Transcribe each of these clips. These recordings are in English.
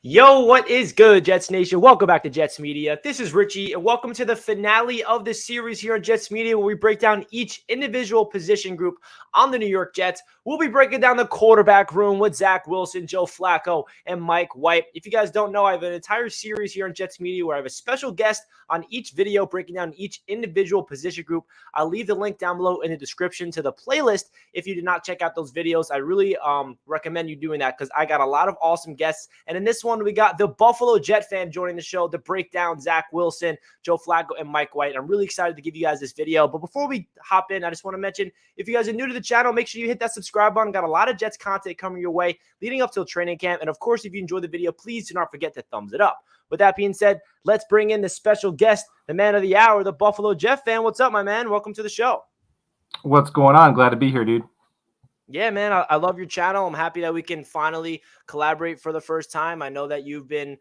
Yo, what is good, Jets Nation? Welcome back to Jets Media. This is Richie, and welcome to the finale of the series here on Jets Media, where we break down each individual position group on the New York Jets. We'll be breaking down the quarterback room with Zach Wilson, Joe Flacco, and Mike White. If you guys don't know, I have an entire series here on Jets Media where I have a special guest on each video breaking down each individual position group. I'll leave the link down below in the description to the playlist if you did not check out those videos. I really recommend you doing that because I got a lot of awesome guests. And in this one, we got the Buffalo Jet fan joining the show to break down Zach Wilson, Joe Flacco, and Mike White. I'm really excited to give you guys this video. But before we hop in, I just want to mention, if you guys are new to the channel, make sure you hit that subscribe button. Got a lot of Jets content coming your way leading up till training camp. And of course, if you enjoyed the video, please do not forget to thumbs it up. With that being said, let's bring in the special guest, the man of the hour, the Buffalo Jet fan. What's up, my man? Welcome to the show. What's going on? Glad to be here, dude. Yeah, man, I love your channel. I'm happy that we can finally collaborate for the first time. I know that you've been,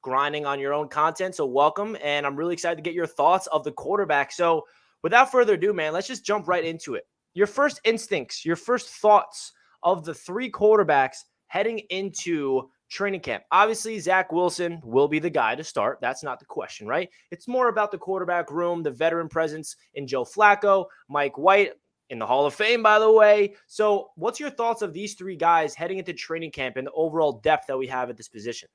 grinding on your own content, so welcome. And I'm really excited to get your thoughts of the quarterback. So without further ado, man, let's just jump right into it. Your first instincts, your first thoughts of the three quarterbacks heading into training camp. Obviously, Zach Wilson will be the guy to start. That's not the question, right? It's more about the quarterback room, the veteran presence in Joe Flacco, Mike White, in the Hall of Fame, by the way. So what's your thoughts of these three guys heading into training camp and the overall depth that we have at this position?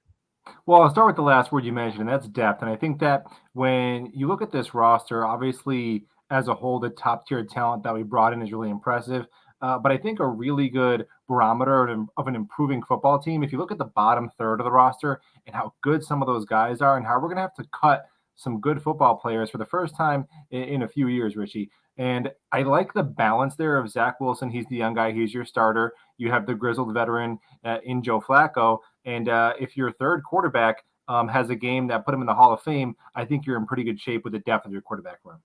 Well, I'll start with the last word you mentioned, and that's depth. And I think that when you look at this roster, obviously, as a whole, the top-tier talent that we brought in is really impressive. But I think a really good barometer of an improving football team, if you look at the bottom third of the roster and how good some of those guys are and how we're going to have to cut some good football players for the first time in a few years, Richie. And I like the balance there of Zach Wilson. He's the young guy. He's your starter. You have the grizzled veteran in Joe Flacco. And if your third quarterback has a game that put him in the Hall of Fame, I think you're in pretty good shape with the depth of your quarterback room.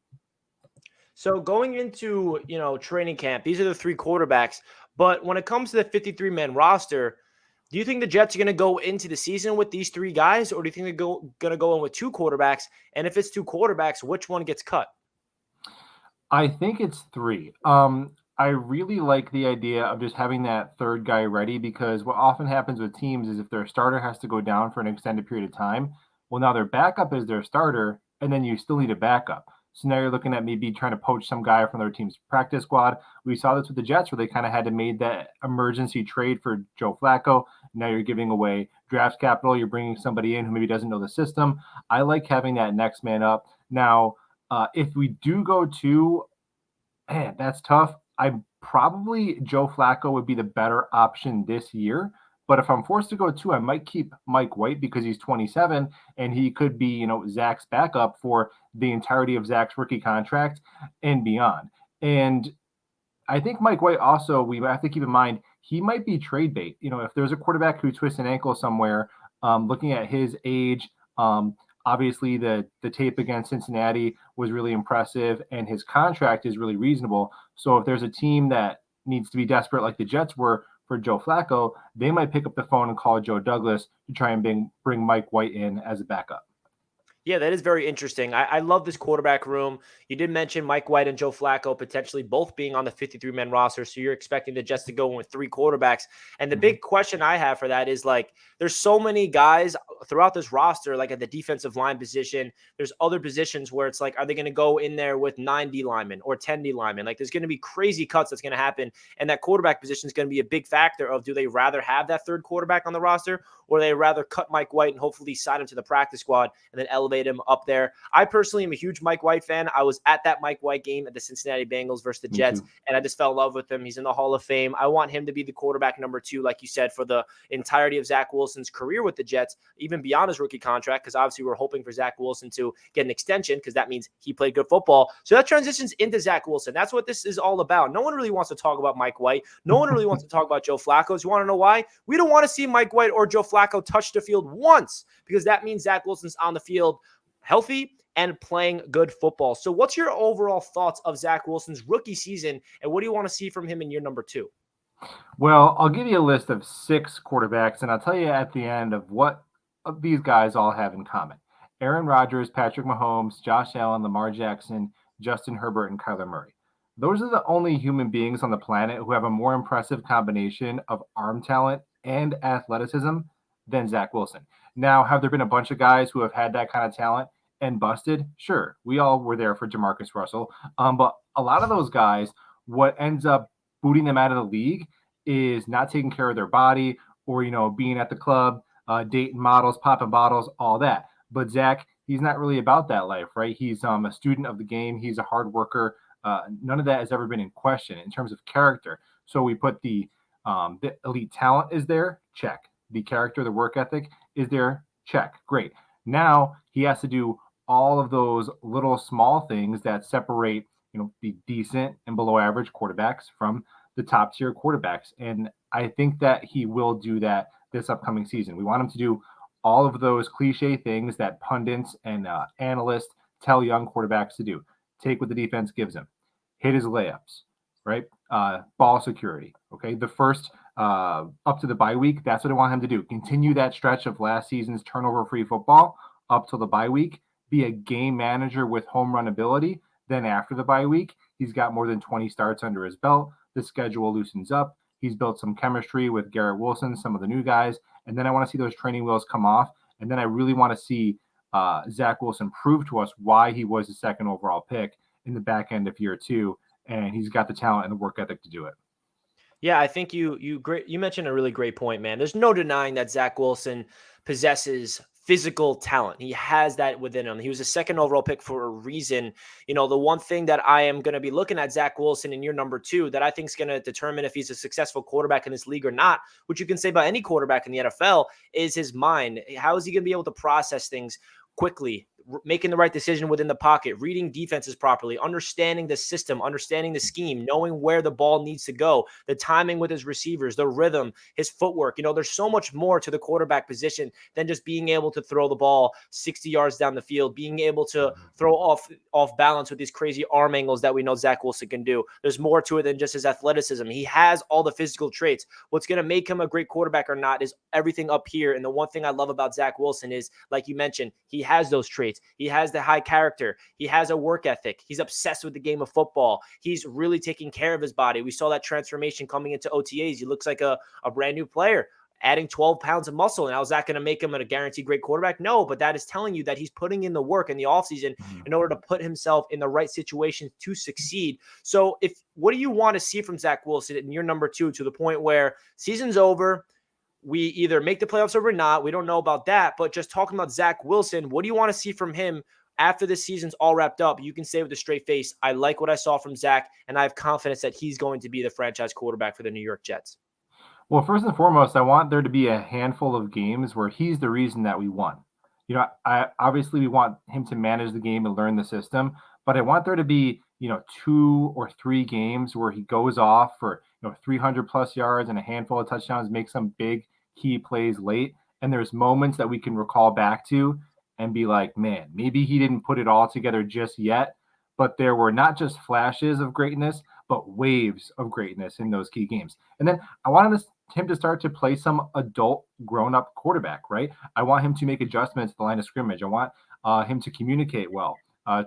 So going into, training camp, these are the three quarterbacks. But when it comes to the 53-man roster, do you think the Jets are going to go into the season with these three guys, or do you think they're going to go in with two quarterbacks? And if it's two quarterbacks, which one gets cut? I think it's three. I really like the idea of just having that third guy ready, because what often happens with teams is if their starter has to go down for an extended period of time, well, now their backup is their starter, and then you still need a backup. So now you're looking at maybe trying to poach some guy from their team's practice squad. We saw this with the Jets where they kind of had to make that emergency trade for Joe Flacco. Now you're giving away draft capital. You're bringing somebody in who maybe doesn't know the system. I like having that next man up. Now, if we do go to, man, that's tough. Joe Flacco would be the better option this year. But if I'm forced to go two, I might keep Mike White because he's 27 and he could be, Zach's backup for the entirety of Zach's rookie contract and beyond. And I think Mike White also, we have to keep in mind, he might be trade bait. If there's a quarterback who twists an ankle somewhere, looking at his age, obviously the tape against Cincinnati was really impressive and his contract is really reasonable. So if there's a team that needs to be desperate like the Jets were for Joe Flacco, they might pick up the phone and call Joe Douglas to try and bring Mike White in as a backup. Yeah, that is very interesting. I love this quarterback room. You did mention Mike White and Joe Flacco potentially both being on the 53-man roster, so you're expecting the Jets to go in with three quarterbacks. And the big question I have for that is, there's so many guys throughout this roster, like at the defensive line position. There's other positions where it's like, are they going to go in there with 9 D linemen or 10 D linemen? There's going to be crazy cuts that's going to happen, and that quarterback position is going to be a big factor of, do they rather have that third quarterback on the roster, or they rather cut Mike White and hopefully sign him to the practice squad and then elevate him up there? I personally am a huge Mike White fan. I was at that Mike White game at the Cincinnati Bengals versus the Jets, and I just fell in love with him. He's in the Hall of Fame. I want him to be the quarterback number 2, like you said, for the entirety of Zach Wilson's career with the Jets, even beyond his rookie contract, because obviously we're hoping for Zach Wilson to get an extension because that means he played good football. So that transitions into Zach Wilson. That's what this is all about. No one really wants to talk about Mike White. No one really wants to talk about Joe Flacco. You want to know why? We don't want to see Mike White or Joe Flacco touch the field once, because that means Zach Wilson's on the field healthy and playing good football. So what's your overall thoughts of Zach Wilson's rookie season, and what do you want to see from him in year number 2? Well, I'll give you a list of 6 quarterbacks, and I'll tell you at the end of what these guys all have in common. Aaron Rodgers, Patrick Mahomes, Josh Allen, Lamar Jackson, Justin Herbert, and Kyler Murray. Those are the only human beings on the planet who have a more impressive combination of arm talent and athleticism than Zach Wilson. Now, have there been a bunch of guys who have had that kind of talent and busted? Sure. We all were there for Jamarcus Russell. But a lot of those guys, what ends up booting them out of the league is not taking care of their body or, being at the club, dating models, popping bottles, all that. But Zach, he's not really about that life, right? He's a student of the game. He's a hard worker. None of that has ever been in question in terms of character. So we put the elite talent is there, check. The character, the work ethic is there, check. Great. Now he has to do all of those little small things that separate, the decent and below average quarterbacks from the top tier quarterbacks. And I think that he will do that this upcoming season. We want him to do all of those cliche things that pundits and analysts tell young quarterbacks to do. Take what the defense gives him, hit his layups, right? Ball security. Okay. The first up to the bye week, that's what I want him to do. Continue that stretch of last season's turnover-free football up till the bye week. Be a game manager with home run ability. Then after the bye week, he's got more than 20 starts under his belt. The schedule loosens up. He's built some chemistry with Garrett Wilson, some of the new guys. And then I want to see those training wheels come off. And then I really want to see Zach Wilson prove to us why he was the second overall pick in the back end of year 2. And he's got the talent and the work ethic to do it. Yeah, I think you mentioned a really great point, man. There's no denying that Zach Wilson possesses physical talent. He has that within him. He was a second overall pick for a reason. The one thing that I am going to be looking at Zach Wilson in year number 2 that I think is going to determine if he's a successful quarterback in this league or not, which you can say about any quarterback in the NFL, is his mind. How is he going to be able to process things quickly, making the right decision within the pocket, reading defenses properly, understanding the system, understanding the scheme, knowing where the ball needs to go, the timing with his receivers, the rhythm, his footwork. There's so much more to the quarterback position than just being able to throw the ball 60 yards down the field, being able to throw off balance with these crazy arm angles that we know Zach Wilson can do. There's more to it than just his athleticism. He has all the physical traits. What's going to make him a great quarterback or not is everything up here. And the one thing I love about Zach Wilson is, like you mentioned, he has those traits. He has the high character. He has a work ethic. He's obsessed with the game of football. He's really taking care of his body. We saw that transformation coming into OTAs. He looks like a brand new player, adding 12 pounds of muscle. Now, is that going to make him a guaranteed great quarterback? No, but that is telling you that he's putting in the work in the offseason in order to put himself in the right situation to succeed. So what do you want to see from Zach Wilson in year number 2 to the point where season's over, we either make the playoffs or we're not? We don't know about that, but just talking about Zach Wilson, what do you want to see from him after this season's all wrapped up? You can say with a straight face, I like what I saw from Zach, and I have confidence that he's going to be the franchise quarterback for the New York Jets. Well, first and foremost, I want there to be a handful of games where he's the reason that we won. I obviously we want him to manage the game and learn the system, but I want there to be, 2 or 3 games where he goes off for, 300 plus yards and a handful of touchdowns, make some big key plays late. And there's moments that we can recall back to and be like, man, maybe he didn't put it all together just yet, but there were not just flashes of greatness, but waves of greatness in those key games. And then I wanted him to start to play some adult grown-up quarterback, right? I want him to make adjustments at the line of scrimmage. I want him to communicate well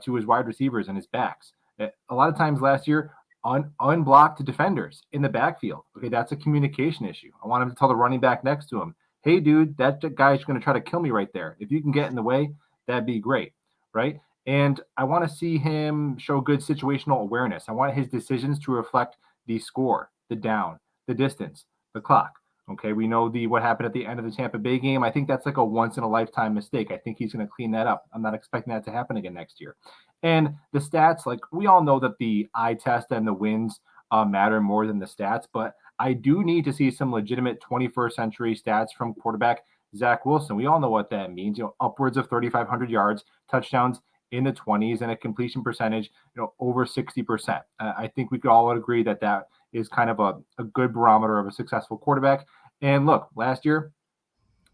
to his wide receivers and his backs. A lot of times last year, unblocked defenders in the backfield. Okay, that's a communication issue. I want him to tell the running back next to him, hey, dude, that guy's going to try to kill me right there. If you can get in the way, that'd be great, right? And I want to see him show good situational awareness. I want his decisions to reflect the score, the down, the distance, the clock. Okay, we know what happened at the end of the Tampa Bay game. I think that's like a once-in-a-lifetime mistake. I think he's going to clean that up. I'm not expecting that to happen again next year. And the stats, like we all know that the eye test and the wins matter more than the stats, but I do need to see some legitimate 21st century stats from quarterback Zach Wilson. We all know what that means, upwards of 3,500 yards, touchdowns in the 20s, and a completion percentage, over 60%. I think we could all agree that is kind of a good barometer of a successful quarterback. And look, last year,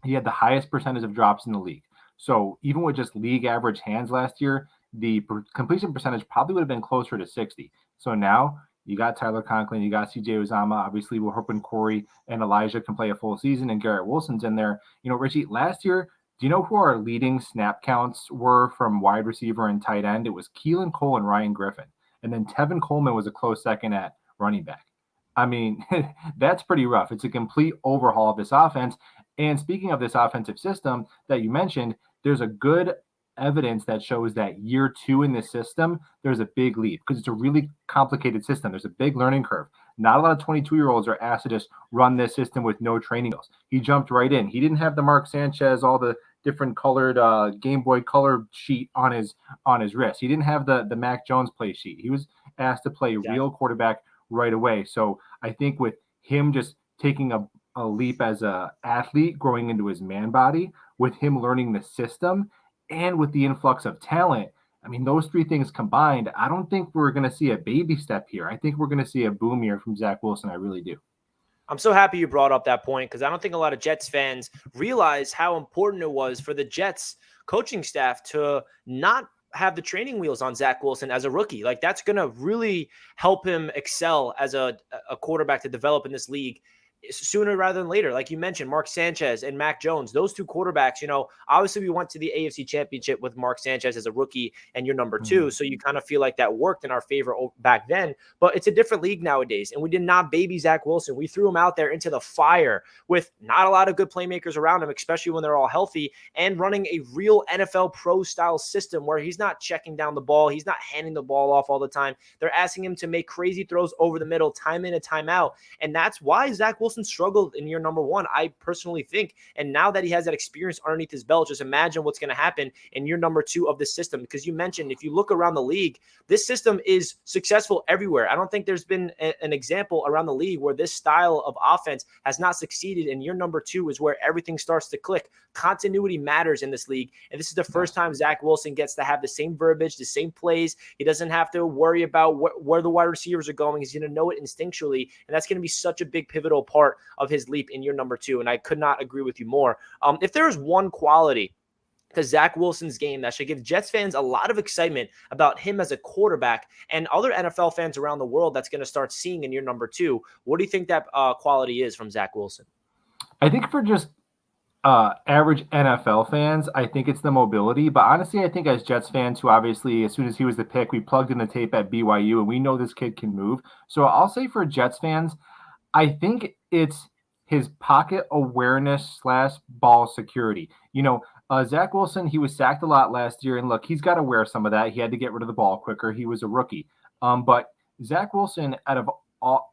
he had the highest percentage of drops in the league. So even with just league average hands last year, the completion percentage probably would have been closer to 60. So now you got Tyler Conklin, you got CJ Uzama. Obviously, we're hoping Corey and Elijah can play a full season, and Garrett Wilson's in there. Richie, last year, do you know who our leading snap counts were from wide receiver and tight end? It was Keelan Cole and Ryan Griffin. And then Tevin Coleman was a close second at running back. I mean, that's pretty rough. It's a complete overhaul of this offense. And speaking of this offensive system that you mentioned, there's a good evidence that shows that year 2 in this system, there's a big leap because it's a really complicated system. There's a big learning curve. Not a lot of 22-year-olds are asked to just run this system with no training wheels. He jumped right in. He didn't have the Mark Sanchez, all the different colored Game Boy Color sheet on his wrist. He didn't have the Mac Jones play sheet. He was asked to play real quarterback right away. So I think with him just taking a leap as a athlete, growing into his man body, with him learning the system, and with the influx of talent, I mean, those three things combined, I don't think we're going to see a baby step here. I think we're going to see a boom year from Zach Wilson. I really do. I'm so happy you brought up that point because I don't think a lot of Jets fans realize how important it was for the Jets coaching staff to not have the training wheels on Zach Wilson as a rookie. Like, that's going to really help him excel as a quarterback to develop in this league sooner rather than later. Like you mentioned, Mark Sanchez and Mac Jones, those two quarterbacks, obviously we went to the AFC Championship with Mark Sanchez as a rookie and you're number 2. So you kind of feel like that worked in our favor back then, but it's a different league nowadays. And we did not baby Zach Wilson. We threw him out there into the fire with not a lot of good playmakers around him, especially when they're all healthy, and running a real NFL pro style system where he's not checking down the ball. He's not handing the ball off all the time. They're asking him to make crazy throws over the middle, time in and time out. And that's why Zach Wilson struggled in year number 1, I personally think. And now that he has that experience underneath his belt, just imagine what's going to happen in year number 2 of this system. Because you mentioned, if you look around the league, this system is successful everywhere. I don't think there's been an example around the league where this style of offense has not succeeded. And year number 2 is where everything starts to click. Continuity matters in this league. And this is the first time Zach Wilson gets to have the same verbiage, the same plays. He doesn't have to worry about where the wide receivers are going. He's going to know it instinctually. And that's going to be such a big pivotal part of his leap in year number 2. And I could not agree with you more. If there is one quality to Zach Wilson's game that should give Jets fans a lot of excitement about him as a quarterback and other NFL fans around the world that's going to start seeing in year number 2, what do you think that quality is from Zach Wilson? I think for just average NFL fans, I think it's the mobility. But honestly, I think as Jets fans who obviously, as soon as he was the pick, we plugged in the tape at BYU and we know this kid can move. So I'll say for Jets fans, I think it's his pocket awareness / ball security. Zach Wilson, he was sacked a lot last year. And look, he's got to wear some of that. He had to get rid of the ball quicker. He was a rookie. But Zach Wilson, out of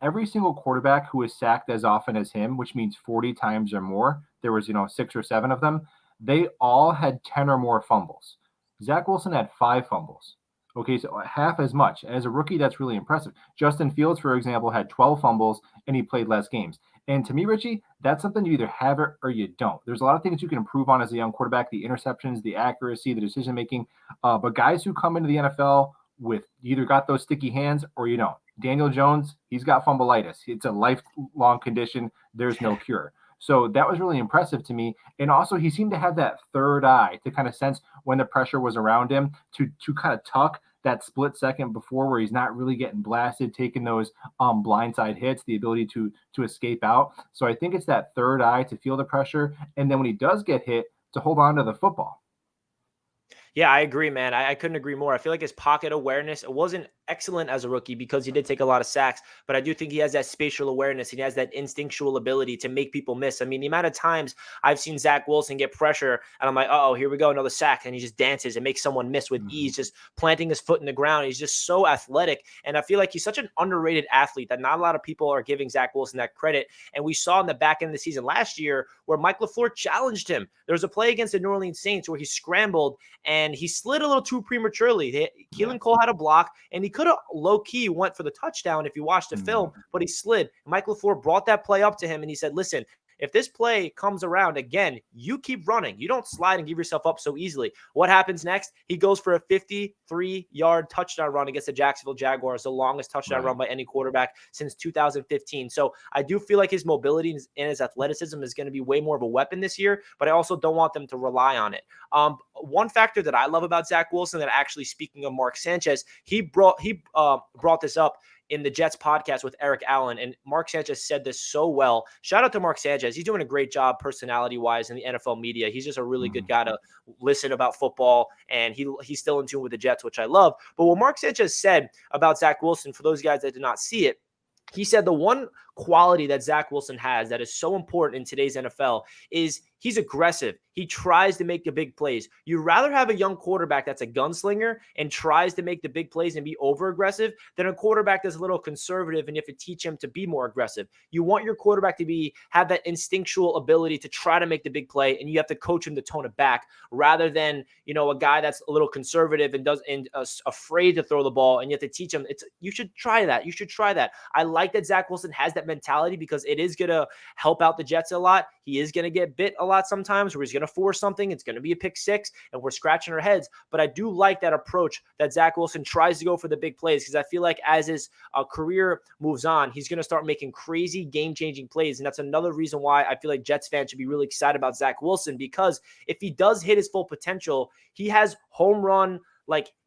every single quarterback who was sacked as often as him, which means 40 times or more, there was, 6 or 7 of them, they all had 10 or more fumbles. Zach Wilson had 5 fumbles. Okay, so half as much. As a rookie, that's really impressive. Justin Fields, for example, had 12 fumbles, and he played less games. And to me, Richie, that's something you either have it or you don't. There's a lot of things you can improve on as a young quarterback, the interceptions, the accuracy, the decision-making. But guys who come into the NFL with either got those sticky hands or you don't. Daniel Jones, he's got fumbleitis. It's a lifelong condition. There's no cure. So that was really impressive to me. And also he seemed to have that third eye to kind of sense when the pressure was around him to kind of tuck that split second before where he's not really getting blasted, taking those blindside hits, the ability to escape out. So I think it's that third eye to feel the pressure. And then when he does get hit, to hold on to the football. Yeah, I agree, man. I couldn't agree more. I feel like his pocket awareness, it wasn't excellent as a rookie because he did take a lot of sacks, but I do think he has that spatial awareness. He has that instinctual ability to make people miss. I mean, the amount of times I've seen Zach Wilson get pressure and I'm like, oh, here we go, another sack. And he just dances and makes someone miss with ease, just planting his foot in the ground. He's just so athletic. And I feel like he's such an underrated athlete that not a lot of people are giving Zach Wilson that credit. And we saw in the back end of the season last year where Mike LaFleur challenged him. There was a play against the New Orleans Saints where he scrambled and he slid a little too prematurely. Keelan Cole had a block, and he could have low-key went for the touchdown if you watched the film, but he slid. Mike LaFleur brought that play up to him, and he said, listen, if this play comes around again, you keep running. You don't slide and give yourself up so easily. What happens next? He goes for a 53-yard touchdown run against the Jacksonville Jaguars, the longest touchdown run by any quarterback since 2015. So I do feel like his mobility and his athleticism is going to be way more of a weapon this year, but I also don't want them to rely on it. One factor that I love about Zach Wilson, that actually, speaking of Mark Sanchez, he brought this up in the Jets podcast with Eric Allen, and Mark Sanchez said this so well. Shout out to Mark Sanchez. He's doing a great job personality-wise in the NFL media. He's just a really good guy to listen about football, and he's still in tune with the Jets, which I love. But what Mark Sanchez said about Zach Wilson, for those guys that did not see it, he said the one quality that Zach Wilson has that is so important in today's NFL is he's aggressive. He tries to make the big plays. You'd rather have a young quarterback that's a gunslinger and tries to make the big plays and be over aggressive than a quarterback that's a little conservative and you have to teach him to be more aggressive. You want your quarterback to have that instinctual ability to try to make the big play, and you have to coach him to tone it back rather than, a guy that's a little conservative and afraid to throw the ball, and you have to teach him. You should try that. You should try that. I like that Zach Wilson has that mentality because it is going to help out the Jets a lot. He is going to get bit a lot sometimes where he's going to force something. It's going to be a pick six and we're scratching our heads. But I do like that approach that Zach Wilson tries to go for the big plays because I feel like as his career moves on, he's going to start making crazy game-changing plays. And that's another reason why I feel like Jets fans should be really excited about Zach Wilson, because if he does hit his full potential, he has home run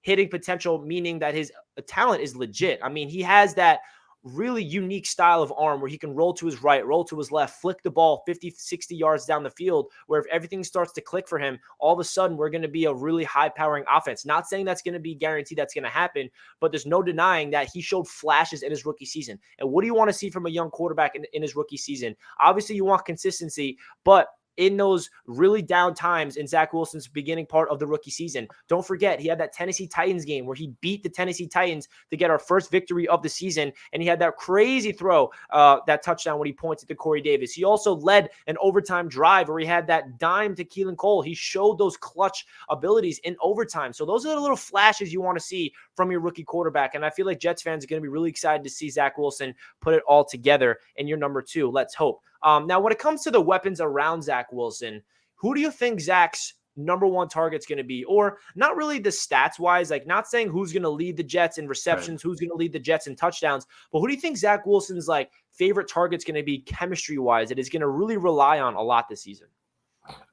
hitting potential, meaning that his talent is legit. I mean, he has that really unique style of arm where he can roll to his right, roll to his left, flick the ball 50, 60 yards down the field, where if everything starts to click for him, all of a sudden we're going to be a really high-powering offense. Not saying that's going to be guaranteed that's going to happen, but there's no denying that he showed flashes in his rookie season. And what do you want to see from a young quarterback in his rookie season? Obviously, you want consistency, but in those really down times in Zach Wilson's beginning part of the rookie season, don't forget, he had that Tennessee Titans game where he beat the Tennessee Titans to get our first victory of the season. And he had that crazy throw, that touchdown when he pointed to Corey Davis. He also led an overtime drive where he had that dime to Keelan Cole. He showed those clutch abilities in overtime. So those are the little flashes you want to see from your rookie quarterback. And I feel like Jets fans are going to be really excited to see Zach Wilson put it all together in your number two. Let's hope. Now, when it comes to the weapons around Zach Wilson, who do you think Zach's number one target's going to be? Or not really the stats wise, not saying who's going to lead the Jets in receptions, right, who's going to lead the Jets in touchdowns, but who do you think Zach Wilson's favorite target's going to be chemistry wise that is going to really rely on a lot this season?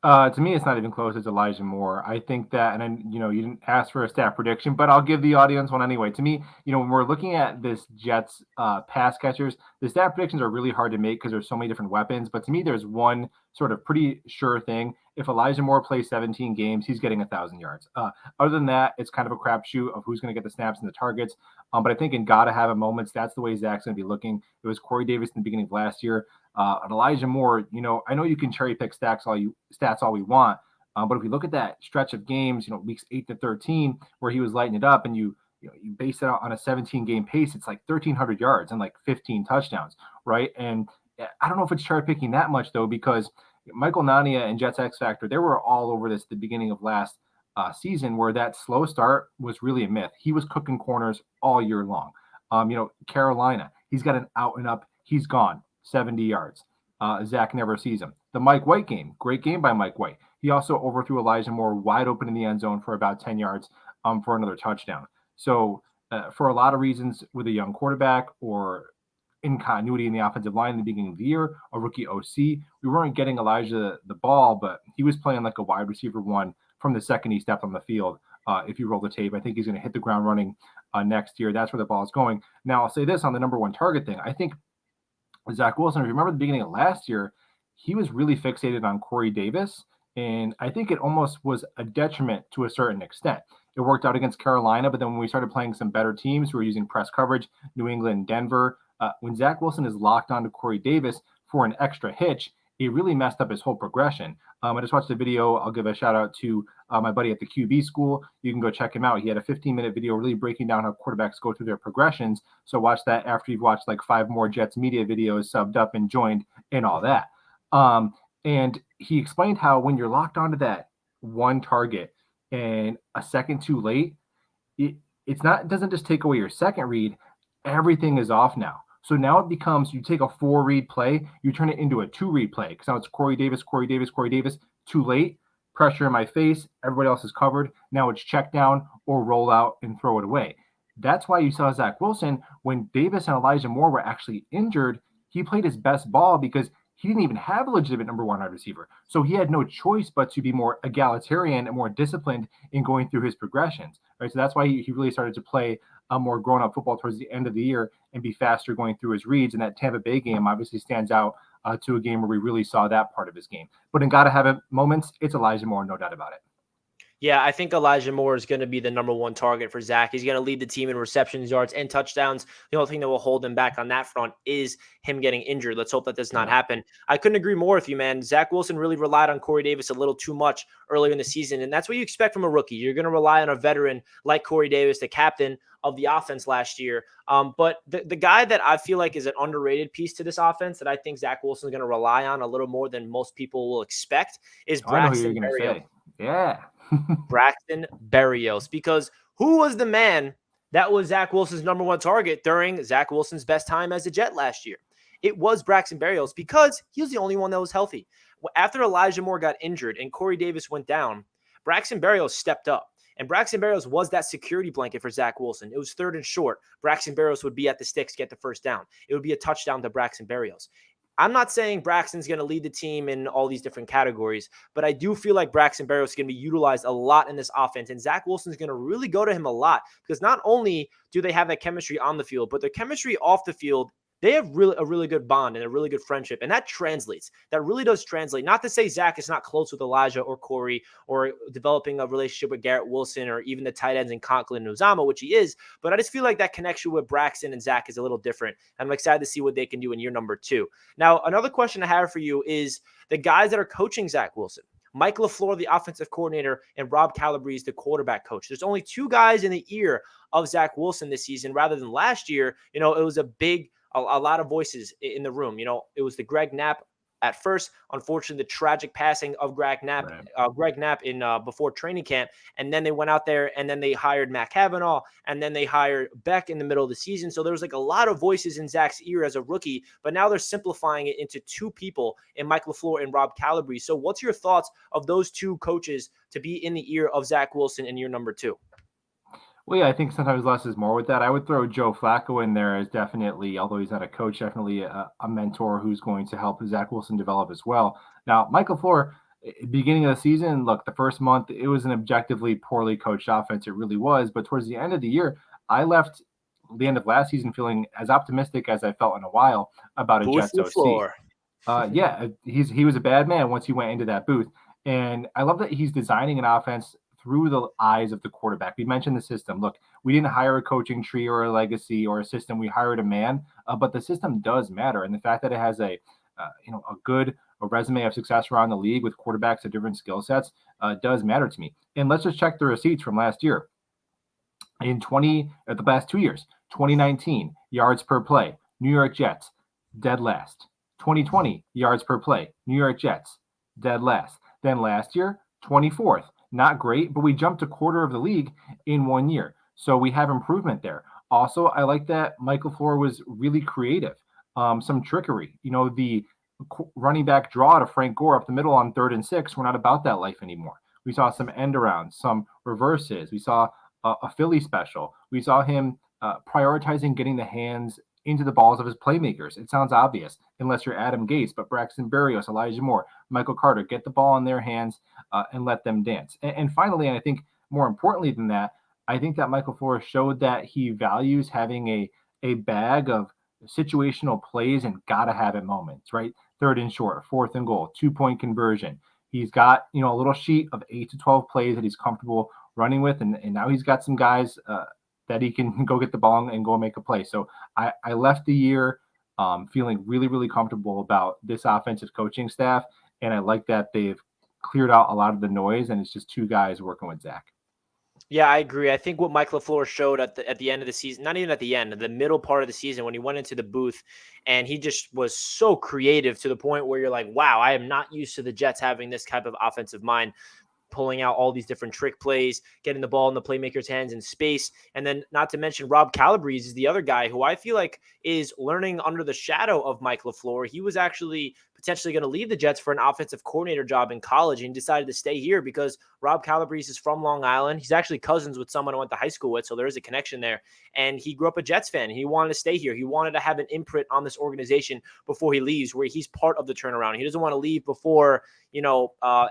To me, it's not even close. It's Elijah Moore. I think that, and then, you didn't ask for a stat prediction, but I'll give the audience one anyway. To me, when we're looking at this Jets pass catchers, the stat predictions are really hard to make because there's so many different weapons. But to me, there's one sort of pretty sure thing. If Elijah Moore plays 17 games, he's getting 1,000 yards. Other than that, it's kind of a crapshoot of who's going to get the snaps and the targets. But I think in gotta have a moments, that's the way Zach's going to be looking. It was Corey Davis in the beginning of last year. And Elijah Moore, I know you can cherry pick stats all we want, but if we look at that stretch of games, weeks 8 to 13, where he was lighting it up, and you base it out on a 17-game pace, it's 1,300 yards and 15 touchdowns, right? And I don't know if it's cherry picking that much though, because Michael Nania and Jets X Factor, they were all over this at the beginning of last season, where that slow start was really a myth. He was cooking corners all year long. Carolina, he's got an out and up, he's gone 70 yards. Zach never sees him. The Mike White game, great game by Mike White. He also overthrew Elijah Moore wide open in the end zone for about 10 yards for another touchdown. So for a lot of reasons, with a young quarterback or in continuity in the offensive line in the beginning of the year, a rookie OC, we weren't getting Elijah the ball, but he was playing like a wide receiver one from the second he stepped on the field. If you roll the tape, I think he's going to hit the ground running next year. That's where the ball is going. Now, I'll say this on the number one target thing. I think Zach Wilson, if you remember the beginning of last year, he was really fixated on Corey Davis, and I think it almost was a detriment to a certain extent. It worked out against Carolina, but then when we started playing some better teams who were using press coverage, New England, Denver, when Zach Wilson is locked onto Corey Davis for an extra hitch, it really messed up his whole progression. I just watched the video. I'll give a shout out to my buddy at the QB school. You can go check him out. He had a 15-minute video really breaking down how quarterbacks go through their progressions. So watch that after you've watched 5 more Jets media videos, subbed up and joined and all that. And he explained how when you're locked onto that one target and a second too late, it doesn't just take away your second read. Everything is off now. So now it becomes, you take a 4-read play, you turn it into a 2-read play. Because now it's Corey Davis, too late, pressure in my face, everybody else is covered. Now it's check down or roll out and throw it away. That's why you saw Zach Wilson, when Davis and Elijah Moore were actually injured, he played his best ball because he didn't even have a legitimate number one wide receiver. So he had no choice but to be more egalitarian and more disciplined in going through his progressions. Right? So that's why he really started to play a more grown-up football towards the end of the year and be faster going through his reads. And that Tampa Bay game obviously stands out to a game where we really saw that part of his game. But in gotta have it moments, it's Elijah Moore, no doubt about it. Yeah, I think Elijah Moore is going to be the number one target for Zach. He's going to lead the team in receptions, yards, and touchdowns. The only thing that will hold him back on that front is him getting injured. Let's hope that does not Yeah. happen. I couldn't agree more with you, man. Zach Wilson really relied on Corey Davis a little too much earlier in the season, and that's what you expect from a rookie. You're going to rely on a veteran like Corey Davis, the captain of the offense last year. But the guy that I feel like is an underrated piece to this offense that I think Zach Wilson is going to rely on a little more than most people will expect is Oh, I know who you're Braxton going to Berrios. say. Yeah. Braxton Berrios, because who was the man that was Zach Wilson's number one target during Zach Wilson's best time as a Jet last year? It was Braxton Berrios because he was the only one that was healthy. After Elijah Moore got injured and Corey Davis went down, Braxton Berrios stepped up. And Braxton Berrios was that security blanket for Zach Wilson. It was third and short. Braxton Berrios would be at the sticks, get the first down. It would be a touchdown to Braxton Berrios. I'm not saying Braxton's going to lead the team in all these different categories, but I do feel like Braxton Berrios is going to be utilized a lot in this offense, and Zach Wilson's going to really go to him a lot because not only do they have that chemistry on the field, but their chemistry off the field, they have a really good bond and a really good friendship, and that translates. That really does translate. Not to say Zach is not close with Elijah or Corey or developing a relationship with Garrett Wilson or even the tight ends in Conklin and Uzama, which he is, but I just feel like that connection with Braxton and Zach is a little different. I'm excited to see what they can do in year number 2. Now, another question I have for you is the guys that are coaching Zach Wilson. Mike LaFleur, the offensive coordinator, and Rob Calabrese, the quarterback coach. There's only 2 guys in the ear of Zach Wilson this season rather than last year. It was a lot of voices in the room. It was the Greg Knapp at first. Unfortunately, the tragic passing of Greg Knapp in before training camp, and then they went out there and then they hired Matt Cavanaugh, and then they hired Beck in the middle of the season. So there was like a lot of voices in Zach's ear as a rookie, but now they're simplifying it into 2 people in Mike LaFleur and Rob Calabrese. So what's your thoughts of those 2 coaches to be in the ear of Zach Wilson in year number 2? Well, yeah, I think sometimes less is more with that. I would throw Joe Flacco in there as definitely, although he's not a coach, definitely a mentor who's going to help Zach Wilson develop as well. Now, Michael LaFleur, beginning of the season, look, the first month, it was an objectively poorly coached offense. It really was. But towards the end of the year, I left the end of last season feeling as optimistic as I felt in a while about a Jets OC. Yeah, he was a bad man once he went into that booth. And I love that he's designing an offense through the eyes of the quarterback. We mentioned the system. Look, we didn't hire a coaching tree or a legacy or a system. We hired a man, but the system does matter. And the fact that it has a resume of success around the league with quarterbacks of different skill sets does matter to me. And let's just check the receipts from last year. The past 2 years, 2019 yards per play, New York Jets, dead last. 2020 yards per play, New York Jets, dead last. Then last year, 24th. Not great, but we jumped a quarter of the league in 1 year. So we have improvement there. Also, I like that Mike LaFleur was really creative. Some trickery. The running back draw to Frank Gore up the middle on 3rd and 6. We're not about that life anymore. We saw some end arounds, some reverses. We saw a Philly special. We saw him prioritizing getting the hands into the balls of his playmakers. It sounds obvious, unless you're Adam Gase, but Braxton Berrios, Elijah Moore, Michael Carter, get the ball in their hands and let them dance. And finally, and I think more importantly than that, I think that Michael LaFleur showed that he values having a bag of situational plays and gotta have it moments, right? 3rd and short, 4th and goal, 2-point conversion. He's got, a little sheet of 8 to 12 plays that he's comfortable running with. And now he's got some guys that he can go get the ball and go make a play. So I left the year feeling really, really comfortable about this offensive coaching staff. And I like that they've cleared out a lot of the noise and it's just 2 guys working with Zach. Yeah, I agree. I think what Mike LaFleur showed at the end of the season, not even at the end, the middle part of the season when he went into the booth and he just was so creative to the point where you're like, wow, I am not used to the Jets having this type of offensive mind, pulling out all these different trick plays, getting the ball in the playmaker's hands in space. And then not to mention Rob Calabrese is the other guy who I feel like is learning under the shadow of Mike LaFleur. He was actually potentially going to leave the Jets for an offensive coordinator job in college and decided to stay here because Rob Calabrese is from Long Island. He's actually cousins with someone I went to high school with, so there is a connection there. And he grew up a Jets fan. He wanted to stay here. He wanted to have an imprint on this organization before he leaves, where he's part of the turnaround. He doesn't want to leave before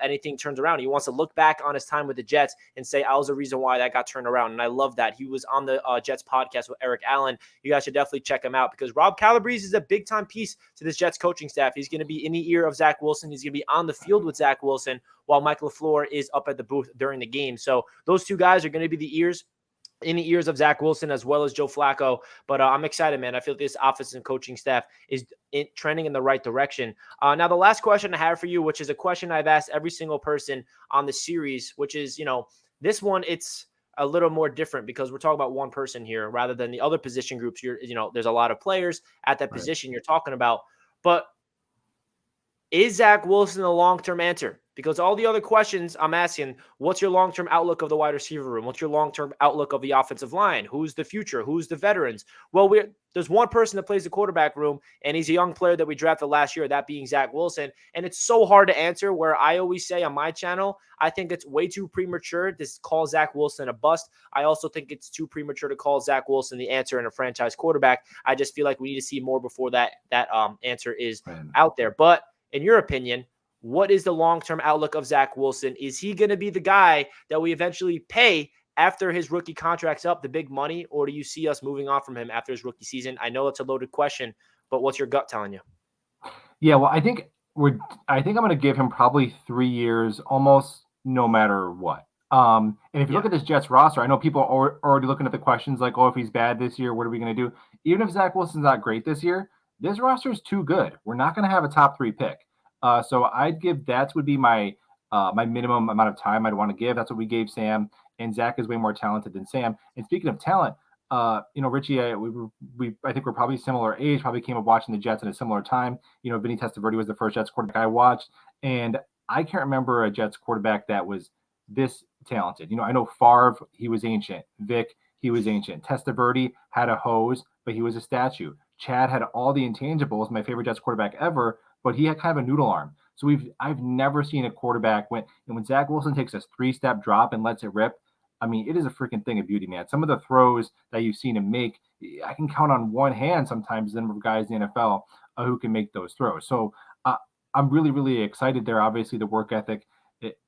anything turns around. He wants to look back on his time with the Jets and say, I was the reason why that got turned around. And I love that. He was on the Jets podcast with Eric Allen. You guys should definitely check him out because Rob Calabrese is a big-time piece to this Jets coaching staff. He's going to be be in the ear of Zach Wilson. He's going to be on the field with Zach Wilson while Mike LaFleur is up at the booth during the game. So those two guys are going to be in the ears of Zach Wilson as well as Joe Flacco. But I'm excited, man. I feel this offense and coaching staff is trending in the right direction. Now, the last question I have for you, which is a question I've asked every single person on the series, which is, this one, it's a little more different because we're talking about one person here rather than the other position groups. There's a lot of players at that position you're talking about. But is Zach Wilson the long-term answer? Because all the other questions I'm asking, what's your long-term outlook of the wide receiver room? What's your long-term outlook of the offensive line? Who's the future? Who's the veterans? Well, there's one person that plays the quarterback room, and he's a young player that we drafted last year, that being Zach Wilson. And it's so hard to answer, where I always say on my channel, I think it's way too premature to call Zach Wilson a bust. I also think it's too premature to call Zach Wilson the answer and a franchise quarterback. I just feel like we need to see more before that answer is out there. But in your opinion, what is the long-term outlook of Zach Wilson? Is he going to be the guy that we eventually pay after his rookie contract's up, the big money, or do you see us moving on from him after his rookie season? I know it's a loaded question, but what's your gut telling you? Yeah, well, I think I'm going to give him probably 3 years, almost no matter what. And if you look at this Jets roster, I know people are already looking at the questions like, oh, if he's bad this year, what are we going to do? Even if Zach Wilson's not great this year, this roster is too good. We're not going to have a top 3 pick. So I'd give that would be my minimum amount of time I'd want to give. That's what we gave Sam, and Zach is way more talented than Sam. And speaking of talent, Richie, I think we're probably similar age. Probably came up watching the Jets at a similar time. Vinny Testaverde was the first Jets quarterback I watched, and I can't remember a Jets quarterback that was this talented. I know Favre, he was ancient. Vic, he was ancient. Testaverde had a hose, but he was a statue. Chad had all the intangibles. My favorite Jets quarterback ever. But he had kind of a noodle arm. So I've never seen a quarterback when Zach Wilson takes a 3-step drop and lets it rip. I mean, it is a freaking thing of beauty, man. Some of the throws that you've seen him make, I can count on one hand sometimes the number of guys in the NFL who can make those throws. So I'm really, really excited there. Obviously, the work ethic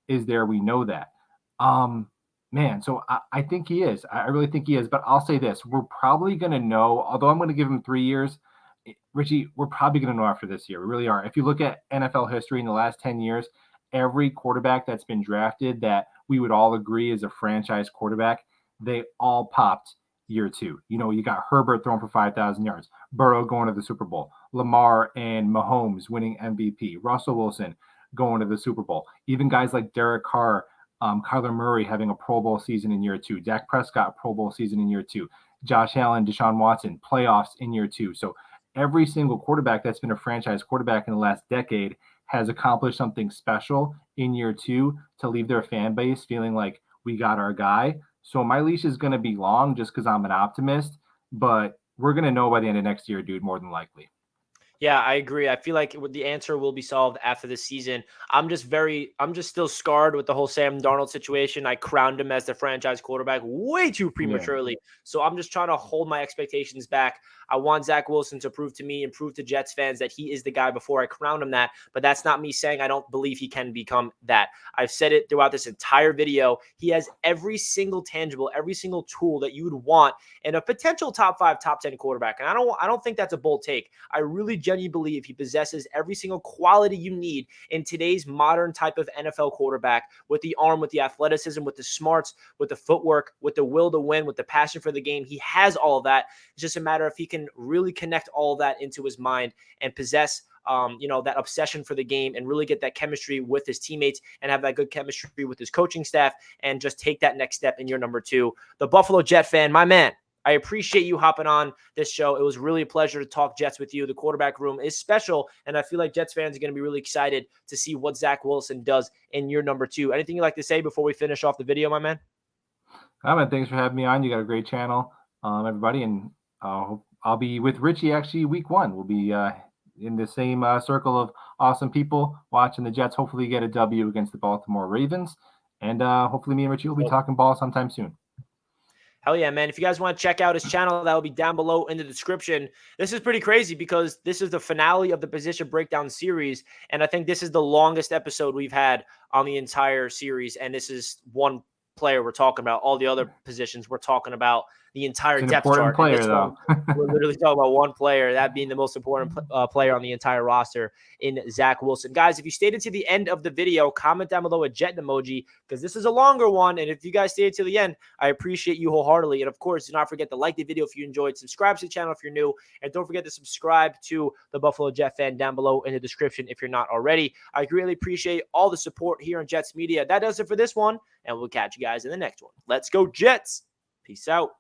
is there. We know that. Man, so I think he is. I really think he is. But I'll say this. We're probably going to know, although I'm going to give him 3 years, Richie, we're probably going to know after this year. We really are. If you look at NFL history in the last 10 years, every quarterback that's been drafted that we would all agree is a franchise quarterback, they all popped year 2. You got Herbert throwing for 5,000 yards, Burrow going to the Super Bowl, Lamar and Mahomes winning MVP, Russell Wilson going to the Super Bowl, even guys like Derek Carr, Kyler Murray having a Pro Bowl season in year 2, Dak Prescott Pro Bowl season in year 2, Josh Allen, Deshaun Watson playoffs in year 2. So every single quarterback that's been a franchise quarterback in the last decade has accomplished something special in year 2 to leave their fan base feeling like we got our guy. So my leash is going to be long just because I'm an optimist, but we're going to know by the end of next year, dude, more than likely. Yeah, I agree. I feel like the answer will be solved after this season. I'm just still scarred with the whole Sam Darnold situation. I crowned him as the franchise quarterback way too prematurely. Yeah. So I'm just trying to hold my expectations back. I want Zach Wilson to prove to me and prove to Jets fans that he is the guy before I crown him that. But that's not me saying I don't believe he can become that. I've said it throughout this entire video. He has every single tangible, every single tool that you would want in a potential top 5, top 10 quarterback. And I don't think that's a bold take. I really genuinely believe he possesses every single quality you need in today's modern type of NFL quarterback, with the arm, with the athleticism, with the smarts, with the footwork, with the will to win, with the passion for the game. He has all of that. It's just a matter if he can really connect all of that into his mind and possess that obsession for the game and really get that chemistry with his teammates and have that good chemistry with his coaching staff and just take that next step in year number 2. The Buffalo Jet fan, my man, I appreciate you hopping on this show. It was really a pleasure to talk Jets with you. The quarterback room is special, and I feel like Jets fans are going to be really excited to see what Zach Wilson does in year number 2. Anything you'd like to say before we finish off the video, my man? Man, thanks for having me on. You got a great channel, everybody, and I'll be with Richie actually week 1. We'll be in the same circle of awesome people watching the Jets hopefully get a W against the Baltimore Ravens, and hopefully me and Richie will be talking ball sometime soon. Hell yeah, man. If you guys want to check out his channel, that will be down below in the description. This is pretty crazy because this is the finale of the position breakdown series, and I think this is the longest episode we've had on the entire series, and this is one player we're talking about. All the other positions we're talking about the entire It's an depth important chart. And player, this though. one, we're literally talking about one player, that being the most important player on the entire roster in Zach Wilson. Guys, if you stayed to the end of the video, comment down below a jet emoji because this is a longer one. And if you guys stayed to the end, I appreciate you wholeheartedly. And of course, do not forget to like the video if you enjoyed, subscribe to the channel if you're new, and don't forget to subscribe to the Buffalo Jet Fan down below in the description if you're not already. I greatly appreciate all the support here on Jets Media. That does it for this one, and we'll catch you guys in the next one. Let's go Jets. Peace out.